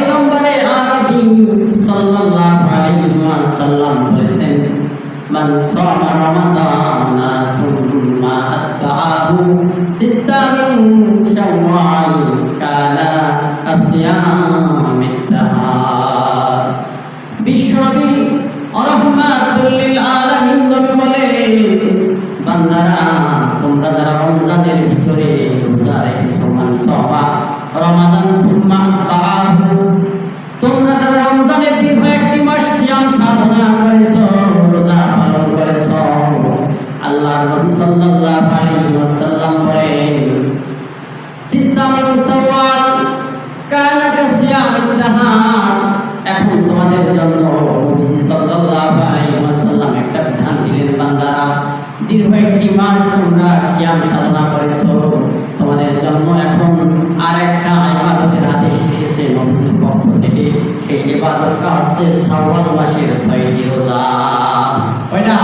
পয়গম্বরে আরবী সাল্লাল্লাহু আলাইহি ওয়াসাল্লাম বলেছেন, মান সামা রমাদানা সুম্মা আতআহু সিত্তা মিন শাওয়াল কানা কাসিয়ামিত দাহার। বিশ্বনবী রাহমাতুল লিল আলামিন নবী বলেন, বান্দারা তোমরা যারা রমজানের ভিতরে রোজা রেখেছো, মান সামা রমাদান সুম্মা আতআহু, তোমরা যারা রমজানের দীর্ঘ একটি মাস সিয়াম সাধনা করেছো, রোজা পালন করেছো, আল্লাহর নবী সাল্লাল্লাহু আলাইহি ওয়াসাল্লাম বলেন, সিত্তা মিন শাওয়াল কানা কাসিয়ামিত দাহার। এখন তোমাদের জন্য নবীজি সাল্লাল্লাহু আলাইহি ওয়াসাল্লাম একটা বিধান দিলেন, বান্দারা দীর্ঘ একটি মাস তোমরা সিয়াম সাধনা করেছো, তোমাদের জন্য এখন আরেকটা ইবাদতের আদেশ এসেছে নবীজির পক্ষ থেকে। সেই ইবাদতটা হচ্ছে শাওয়াল মাসের 6টি রোজা। কয়টা?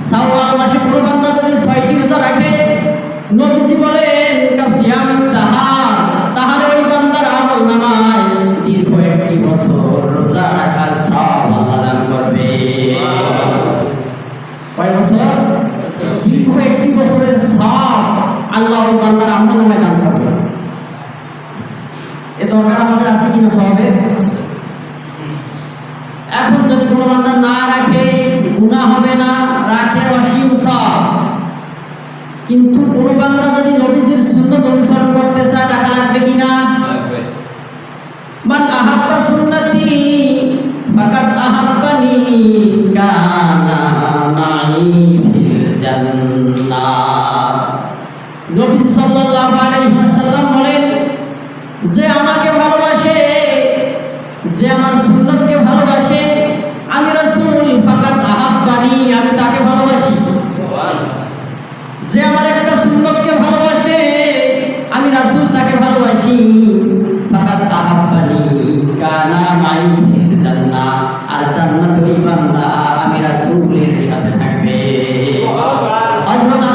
শাওয়াল মাসে কোনো বান্দা যদি 6টি রোজা রাখে, নবীজি বলেন কাসিয়ামিত দাহার, তাহলে ওই বান্দার আমলনামায় দীর্ঘ একটি বছর রোজা রাখার সওয়াব আল্লাহ দান করবে। কয় বছর? দীর্ঘ একটি বছরের সওয়াব আল্লাহ ওই বান্দার আমলনামায় দান করবে। এ দরকার আমাদের আছে কিনা সওয়াবের? এখন যদি কোনো বান্দা না রাখে গুনাহ হবে না, রাখলে অসীম সওয়াব। কিন্তু কোনো বান্দা যদি নবীজির সুন্নাত অনুসরণ করতে চায়, রাখা লাগবে কিনা? মান আহাব্বা সুন্নতি ফাকাদ আহাব্বানি কানা মাই ফিল জান্নাহ। নবী সাল্লাল্লাহু আলাইহি ওয়াসাল্লাম বলেন, যে আমাকে ভালোবাসে, যে আমার সুন্নতকে ভালোবাসে, আমি রাসূল ফাকাদ আহাব্বানি, আমি তাকে ভালোবাসি। যে আমার একটা সুন্নতকে ভালোবাসে, আমি রাসূল তাকে ভালোবাসি। ফাকাদ আহাব্বানি কানা মাই ফিল জান্নাহ, আর জান্নাতে ওই বান্দা আমি রাসূলের সাথে থাকবে। সুবহানাল্লাহ।